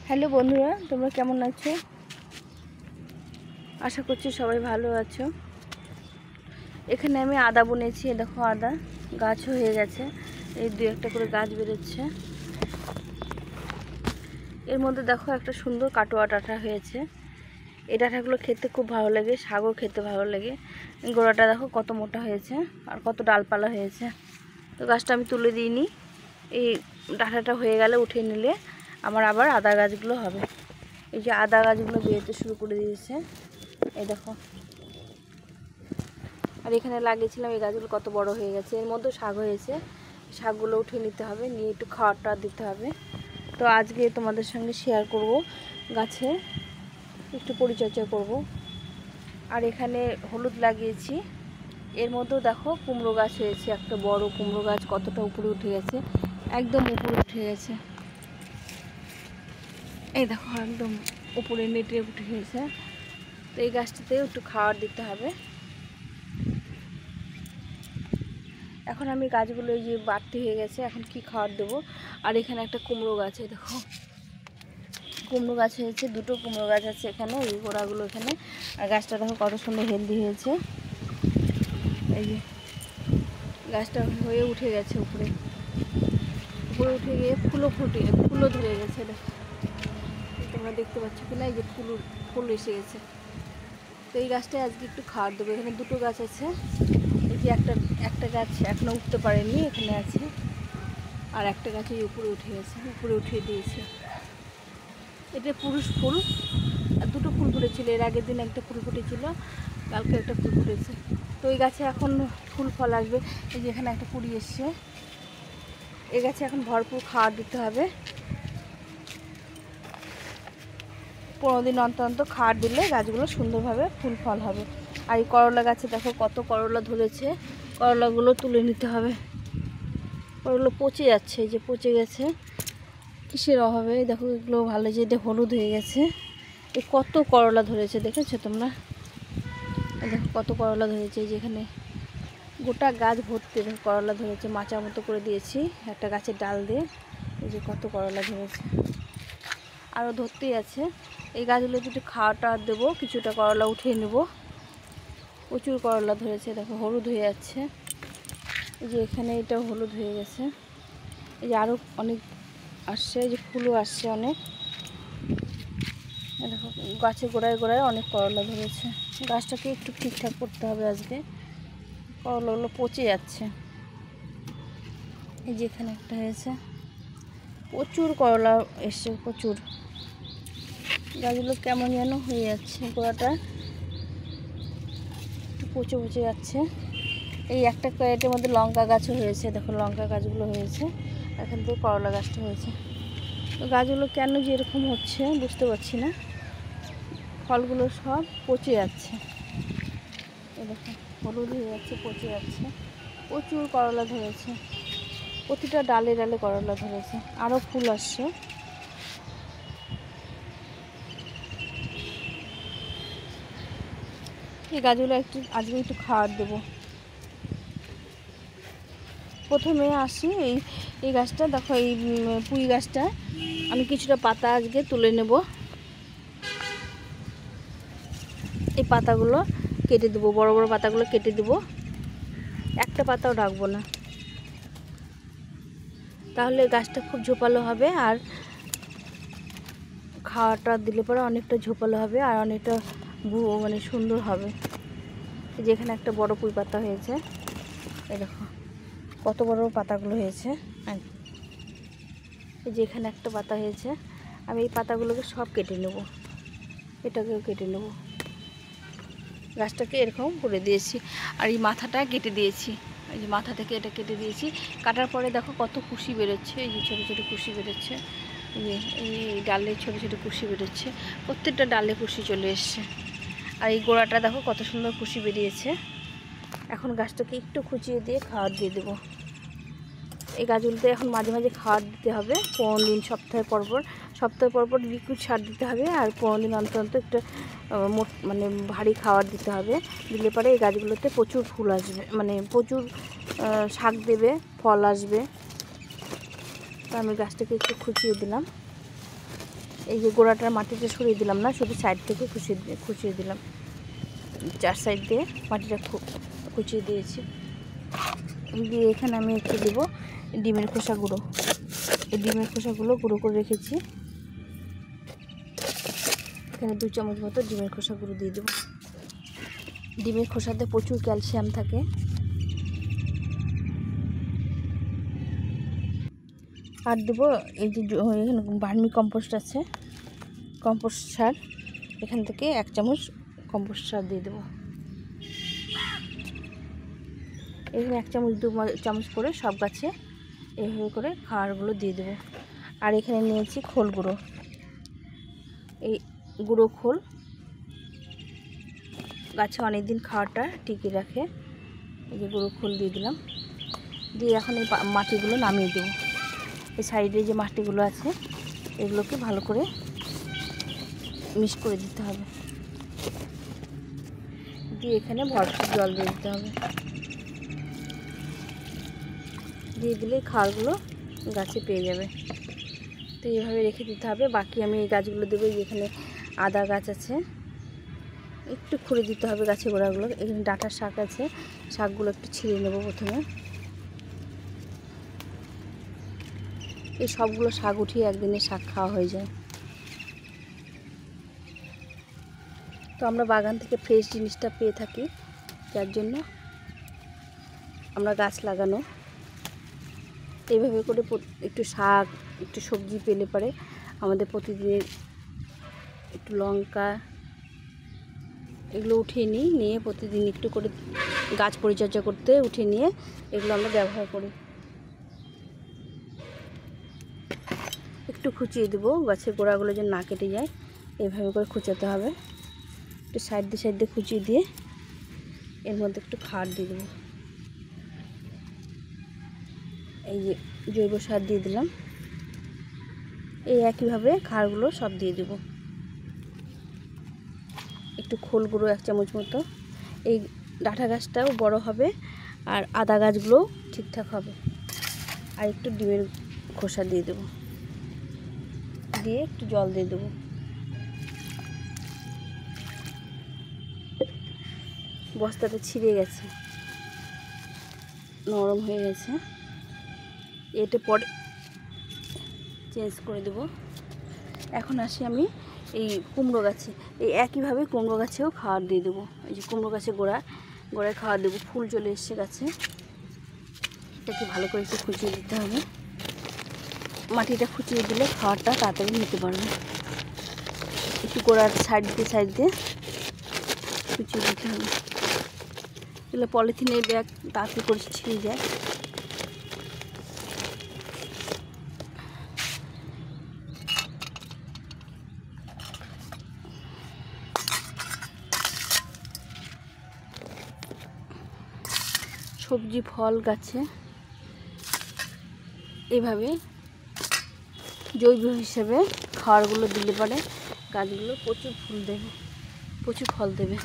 Hello বন্ধুরা, তোমরা কেমন আছো? আশা করছি সবাই ভালো আছো। এখানে আমি আদা বুনেছি, দেখো আদা গাছ হয়ে গেছে, এই দু একটা করে গাছ বেরোচ্ছে। এর মধ্যে দেখো একটা সুন্দর কাটোয়া ডাঁটা হয়েছে। এই ডাঁটাগুলো খেতে খুব ভালো লাগে, শাকও খেতে ভালো লাগে। গোড়াটা দেখো কত মোটা হয়েছে আর কত ডালপালা হয়েছে। তো গাছটা আমি তুলে দিইনি, এই ডাঁটাটা হয়ে গেলে উঠে নিলে আমার আবার আদা গাছগুলো হবে। এই যে আদা গাছগুলো বেরোতে শুরু করে দিয়েছে, এই দেখো। আর এখানে লাগিয়েছিলাম, এই গাছগুলো কত বড় হয়ে গেছে। এর মধ্যে শাক হয়েছে, শাকগুলো উঠে নিতে হবে, নিয়ে একটু খাওয়াটা দিতে হবে। তো আজকে তোমাদের সঙ্গে শেয়ার করব, গাছে একটু পরিচর্যা করব। আর এখানে হলুদ লাগিয়েছি, এর মধ্যেও দেখো কুমড়ো গাছ হয়েছে, একটা বড় কুমড়ো গাছ কতটা উপরে উঠে গেছে, একদম উপরে উঠে গেছে। এই দেখো একদম উপরে নেটে উঠে গেছে। তো এই গাছটাতেও একটু খাবার দিতে হবে। এখন আমি গাছগুলো এই যে বাড়তি হয়ে গেছে, এখন কি খাবার দেবো। আর এখানে একটা কুমড়ো গাছ, দেখো কুমড়ো গাছ হয়েছে, দুটো কুমড়ো গাছ আছে এখানে, এই গোড়াগুলো এখানে। আর গাছটা দেখো কত সুন্দর হেলদি হয়েছে। এই যে গাছটা হয়ে উঠে গেছে উপরে, উপরে উঠে গিয়ে ফুলও ধরে গেছে। দেখো তোমরা দেখতে পাচ্ছ কিনা, এই যে ফুল এসে গেছে। তো এই গাছটায় আজকে একটু খাবার দেবো। এখানে দুটো গাছ আছে, এই যে একটা গাছ এখনও উঠতে পারেনি, এখানে আছে। আর একটা গাছ এই উপরে উঠে গেছে, উপরে উঠিয়ে দিয়েছে। এটা পুরুষ ফুল, আর দুটো ফুল ফুটেছিল। এর আগের দিন একটা ফুল ফুটেছিল, কালকে একটা ফুল ফুটেছে। তো এই গাছে এখন ফুল ফল আসবে। এই যে এখানে একটা কুড়ি এসছে। এই গাছে এখন ভরপুর খাবার দিতে হবে। 15 দিন অন্তর অন্তর খাবার দিলে গাছগুলো সুন্দরভাবে ফুল ফল হবে। আর এই করলা গাছে দেখো কত করলা ধরেছে, করলাগুলো তুলে নিতে হবে। করলা পচে যাচ্ছে, এই যে পচে গেছে, কিসের অভাবে। দেখো এগুলো ভালো, যে এটা হলুদ হয়ে গেছে। এই কত করলা ধরেছে, দেখেছো তোমরা? দেখো কত করলা ধরেছে, এই যেখানে গোটা গাছ ভর্তি দেখো করলা ধরেছে। মাচা মতো করে দিয়েছি একটা গাছের ডাল দিয়ে, এই যে কত করলা ধরেছে, আরও ধরতেই আছে। এই গাছগুলো একটু খাওয়াটা দেবো, কিছুটা করলা উঠিয়ে নেব। প্রচুর করলা ধরেছে, দেখো হলুদ হয়ে যাচ্ছে। এই যে এখানে এটাও হলুদ হয়ে গেছে। এই যে আরও অনেক আসছে, এই যে ফুলও আসছে অনেক। দেখো গাছের গোড়ায় গোড়ায় অনেক করলা ধরেছে। গাছটাকে একটু ঠিকঠাক করতে হবে আজকে, করলাগুলো পচে যাচ্ছে। এই যে এখানে একটা হয়েছে, প্রচুর করলা এসছে, প্রচুর। গাছগুলো কেমন যেন হয়ে যাচ্ছে, গোড়াটা একটু পচে পচে যাচ্ছে। এই একটা ক্যারেটের মধ্যে লঙ্কা গাছও হয়েছে, দেখো লঙ্কা গাছগুলো হয়েছে, এখান থেকে করলা গাছটা হয়েছে। তো গাছগুলো কেন যে এরকম হচ্ছে বুঝতে পারছি না, ফলগুলো সব পচে যাচ্ছে। এই দেখো হলুদ হয়ে যাচ্ছে, পচে যাচ্ছে। প্রচুর করলা ধরেছে, প্রতিটা ডালে ডালে করলা ধরেছে, আরও ফুল আসছে। এই গাছগুলো আজকে একটু খাবার দেবো। প্রথমে আসি এই গাছটা, দেখো এই পুঁই গাছটা আমি কিছুটা পাতা আজকে তুলে নেব। এই পাতাগুলো কেটে দেবো, বড় বড় পাতাগুলো কেটে দেবো, একটা পাতাও রাখবো না, তাহলে গাছটা খুব ঝোপালো হবে। আর খাওয়াটা দিলে পরে অনেকটা ঝোপালো হবে, আর অনেকটা মানে সুন্দর হবে। যেখানে একটা বড় পুঁই পাতা হয়েছে, এই দেখো কত বড় পাতাগুলো হয়েছে। এই যে এখানে একটা পাতা হয়েছে, আমি এই পাতাগুলোকে সব কেটে নেব, এটাকেও কেটে নেব। গাছটাকে এরকম করে দিয়েছি, আর এই মাথাটা কেটে দিয়েছি। এই যে মাথা থেকে এটা কেটে দিয়েছি। কাটার পরে দেখো কত কুশি বেরোচ্ছে, এই যে ছোটো ছোটো কুশি বেরোচ্ছে। এই ডালে ছোটো ছোটো কুশি বেরোচ্ছে, প্রত্যেকটা ডালে কুশি চলে এসছে। আর এই গোড়াটা দেখো কত সুন্দর কুশি বেরিয়েছে। এখন গাছটাকে একটু খুঁচিয়ে দিয়ে খাবার দিয়ে দেবো। এই গাছগুলোতে এখন মাঝে মাঝে খাবার দিতে হবে, 15 দিন সপ্তাহ পর লিকুইড সার দিতে হবে। আর 15 দিন অন্তর অন্তর একটা মানে ভারী খাবার দিতে হবে। দিলে পরে এই গাছগুলোতে প্রচুর ফুল আসবে, মানে প্রচুর শাক দেবে, ফল আসবে। তো আমি গাছটাকে একটু খুঁচিয়ে দিলাম। এই যে গোড়াটার মাটিটা সরিয়ে দিলাম না, শুধু সাইড থেকে খুঁচিয়ে দিলাম, 4 সাইড দিয়ে মাটিটা খুঁচিয়ে দিয়েছি। দিয়ে এখানে আমি একটু দেবো ডিমের খোসা গুঁড়ো। এই ডিমের খোসাগুলো গুঁড়ো করে রেখেছি, এখানে 2 চামচ মতো ডিমের খোসা গুঁড়ো দিয়ে দেবো। ডিমের খোসাতে প্রচুর ক্যালসিয়াম থাকে। আর দেবো এই যে এখানে ভার্মি কম্পোস্ট আছে, কম্পোস্ট সার, এখান থেকে 1 চামচ কম্পোস্ট সার দিয়ে দেবো। এখানে 1 চামচ 2 চামচ করে সব গাছে এইভাবে করে খাবারগুলো দিয়ে দেবো। আর এখানে নিয়েছি খোল গুঁড়ো, এই গুঁড়ো খোল গাছে অনেক দিন খাওয়াটা টিকিয়ে রাখে। এই যে গুঁড়ো খোল দিয়ে দিলাম। দিয়ে এখন এই মাটিগুলো নামিয়ে দেবো। এই সাইডে যে মাটিগুলো আছে এগুলোকে ভালো করে মিক্স করে দিতে হবে। দিয়ে এখানে ভরপুর জল দিয়ে দিতে হবে। দিয়ে দিলে খাবারগুলো গাছে পেয়ে যাবে। তো এইভাবে রেখে দিতে হবে। বাকি আমি এই গাছগুলো দেবো। এখানে আদা গাছ আছে, একটু খুঁড়ে দিতে হবে গাছের গোড়াগুলো। এখানে ডাঁটার শাক আছে, শাকগুলো একটু ছিঁড়ে নেব প্রথমে। এই সবগুলো শাক উঠিয়ে একদিনে শাক খাওয়া হয়ে যায়। তো আমরা বাগান থেকে ফ্রেশ জিনিসটা পেয়ে থাকি, যার জন্য আমরা গাছ লাগানো। এইভাবে করে একটু শাক, একটু সবজি পেলে পরে আমাদের প্রতিদিনের একটু লঙ্কা এগুলো উঠিয়ে নিয়ে প্রতিদিন একটু করে গাছ পরিচর্যা করতে উঠিয়ে নিয়ে এগুলো আমরা ব্যবহার করি। একটু খুঁচিয়ে দেবো গাছের গোড়াগুলো যেন না কেটে যায়, এইভাবে করে খুঁচাতে হবে। একটু সাইড দিয়ে খুঁচিয়ে দিয়ে এর মধ্যে একটু খার দিয়ে দেবো। এই যে জৈব সার দিয়ে দিলাম। এই একইভাবে খারগুলো সব দিয়ে দেবো। একটু খোল গুঁড়ো 1 চামচ মতো। এই ডাঁটা গাছটাও বড় হবে আর আদা গাছগুলোও ঠিকঠাক হবে। আর একটু ডিমের খোসা দিয়ে দেবো, দিয়ে একটু জল দিয়ে দেবো। বস্তাটা ছিঁড়ে গেছে, নরম হয়ে গেছে, এটা পরে চেঞ্জ করে দেব। এখন আসি আমি এই কুমড়ো গাছে। এই একইভাবে কুমড়ো গাছেও খাবার দিয়ে দেবো। এই যে কুমড়ো গাছে গোড়ায় খাবার দেবো। ফুল চলে এসছে গাছে, এটাকে ভালো করে একটু খুঁচিয়ে দিতে হবে। মাটিটা খুঁচিয়ে দিলে খাবারটা তাড়াতাড়ি নিতে পারবে। একটু গোড়ার সাইড দিয়ে খুঁচিয়ে দিতে হবে। এগুলো পলিথিনের ব্যাগ তাড়াতাড়ি করে ছিঁড়ে যায়। সবজি ফল গাছে এভাবে জৈব হিসেবে খাবারগুলো দিলে পরে গাছগুলো প্রচুর ফুল দেবে, প্রচুর ফল দেবে।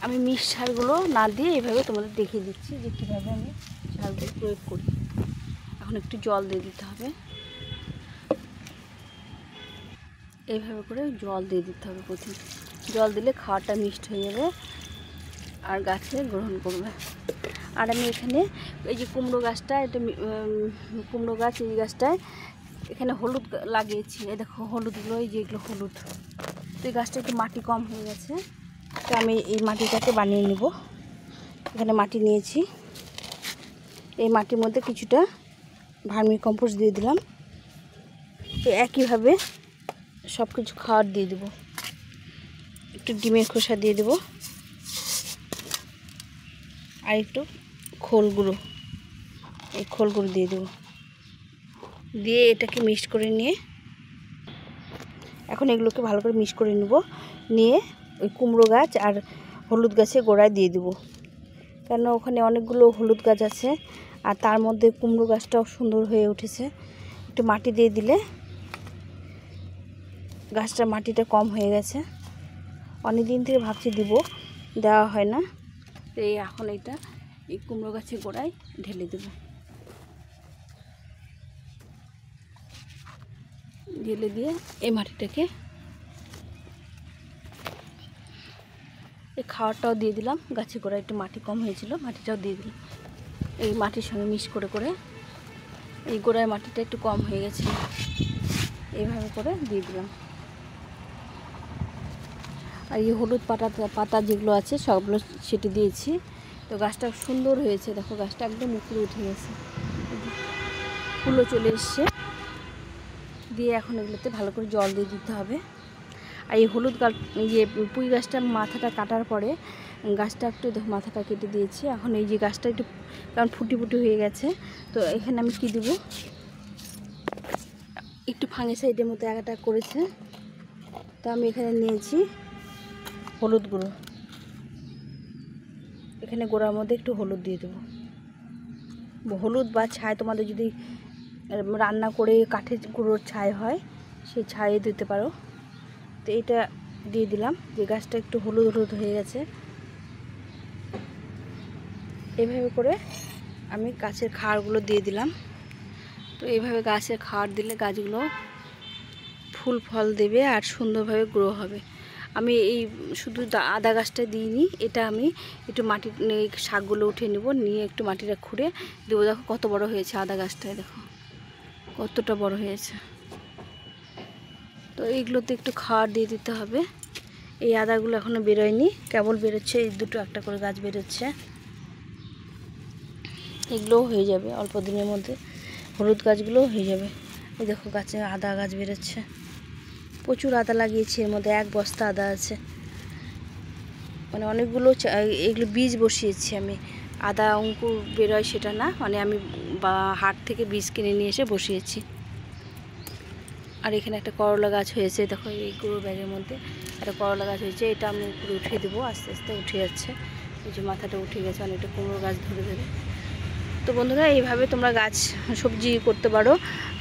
আমি মিক্স সারগুলো না দিয়ে এইভাবে তোমাদের দেখিয়ে দিচ্ছি যে কীভাবে আমি সারগুলো প্রয়োগ করি। এখন একটু জল দিয়ে দিতে হবে। এইভাবে করে জল দিয়ে দিতে হবে প্রথমে। জল দিলে খাওয়াটা মিক্সড হয়ে যাবে আর গাছে গ্রহণ করবে। আর আমি এখানে এই যে কুমড়ো গাছটা, এটা কুমড়ো গাছ, এই গাছটায় এখানে হলুদ লাগিয়েছি। এই দেখো হলুদগুলো, এই যে এগুলো হলুদ। তো এই গাছটা একটু মাটি কম হয়ে গেছে, তো আমি এই মাটিটাকে বানিয়ে নেব। এখানে মাটি নিয়েছি, এই মাটির মধ্যে কিছুটা ভার্মি কম্পোস্ট দিয়ে দিলাম। তো একইভাবে সব কিছু খাবার দিয়ে দেবো। একটু ডিমের খোসা দিয়ে দেবো আর একটু খোল গুঁড়ো, এই খোল গুঁড়ো দিয়ে দেবো। দিয়ে এটাকে মিক্সড করে নিয়ে এখন এগুলোকে ভালো করে মিক্স করে নেব। নিয়ে ওই কুমড়ো গাছ আর হলুদ গাছে গোড়ায় দিয়ে দেবো, কেন ওখানে অনেকগুলো হলুদ গাছ আছে আর তার মধ্যে কুমড়ো গাছটাও সুন্দর হয়ে উঠেছে। একটু মাটি দিয়ে দিলে গাছটার মাটিটা কম হয়ে গেছে, অনেক দিন থেকে ভাবছি দিব, দেওয়া হয় না। তো এই এখন এটা এই কুমড়ো গাছের গোড়ায় ঢেলে দেব। ঢেলে দিয়ে এই মাটিটাকে এই খাওয়ারটাও দিয়ে দিলাম। গাছের গোড়ায় একটু মাটি কম হয়েছিল, মাটিটাও দিয়ে দিলাম এই মাটির সঙ্গে মিক্স করে করে। এই গোড়ায় মাটিটা একটু কম হয়ে গেছে, এইভাবে করে দিয়ে দিলাম। আর এই হলুদ পাতা যেগুলো আছে সবগুলো সেটে দিয়েছি। তো গাছটা সুন্দর হয়েছে, দেখো গাছটা একদম উপরে উঠে গেছে, ফুলও চলে এসছে। দিয়ে এখন এগুলোতে ভালো করে জল দিয়ে দিতে হবে। আর এই হলুদ পুঁই গাছটার মাথাটা কাটার পরে গাছটা একটু মাথাটা কেটে দিয়েছি। এখন এই যে গাছটা একটু কারণ ফুটি হয়ে গেছে, তো এখানে আমি কি দেবো, একটু ফাঙ্গিসাইডের মতো একটা করেছে, তো আমি এখানে নিয়েছি হলুদ গুঁড়ো। এখানে গোড়ার মধ্যে একটু হলুদ দিয়ে দেবো, হলুদ বা ছাই তোমাদের যদি রান্না করে কাঠের গুঁড়োর ছাই হয় সেই ছাই দিতে পারো। তো এটা দিয়ে দিলাম, যে গাছটা একটু হলুদ হয়ে গেছে। এইভাবে করে আমি গাছের খাড়গুলো দিয়ে দিলাম। তো এইভাবে গাছের খাড় দিলে গাছগুলো ফুল ফল দেবে আর সুন্দরভাবে গ্রো হবে। আমি এই শুধু আদা গাছটা দিইনি, এটা আমি একটু মাটির শাকগুলো উঠিয়ে নেব, নিয়ে একটু মাটিটা খুঁড়ে দেবো। দেখো কত বড় হয়েছে আদা গাছটায়, দেখো কতটা বড় হয়েছে। তো এইগুলোতে একটু খাবার দিয়ে দিতে হবে। এই আদাগুলো এখনও বেরোয়নি, কেবল বেরোচ্ছে, এই দুটো একটা করে গাছ বেরোচ্ছে। এগুলোও হয়ে যাবে অল্প দিনের মধ্যে, হলুদ গাছগুলোও হয়ে যাবে। এই দেখো গাছে আদা গাছ বেরোচ্ছে, প্রচুর আদা লাগিয়েছি, এর মধ্যে 1 বস্তা আদা আছে। মানে অনেকগুলো এগুলো বীজ বসিয়েছি আমি, আদা অঙ্কুর বেরোয় সেটা না, মানে আমি হাট থেকে বীজ কিনে নিয়ে এসে বসিয়েছি। আর এখানে একটা করলা গাছ হয়েছে, দেখো এই গুঁড়ো ব্যাগের মধ্যে একটা করলা গাছ হয়েছে, এটা আমি উপরে উঠিয়ে দেবো, আস্তে আস্তে উঠে যাচ্ছে। এই যে মাথাটা উঠে গেছে, অনেকটা কুমড়ো গাছ ধরে ধরে। তো বন্ধুরা এইভাবে তোমরা গাছ সবজি করতে পারো।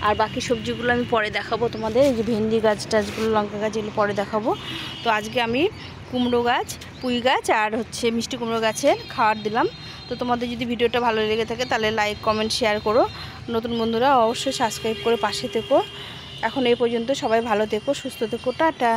আর বাকি সবজিগুলো আমি পরে দেখাবো তোমাদের, এই যে ভেন্ডি গাছ টাছগুলো, লঙ্কা গাছ, এগুলো পরে দেখাবো। তো আজকে আমি কুমড়ো গাছ, পুঁই গাছ আর মিষ্টি কুমড়ো গাছের খাবার দিলাম। তো তোমাদের যদি ভিডিওটা ভালো লেগে থাকে তাহলে লাইক কমেন্ট শেয়ার করো। নতুন বন্ধুরা অবশ্যই সাবস্ক্রাইব করে পাশে থেকো। এখন এই পর্যন্ত, সবাই ভালো থেকো, সুস্থ থেকো, টাটা।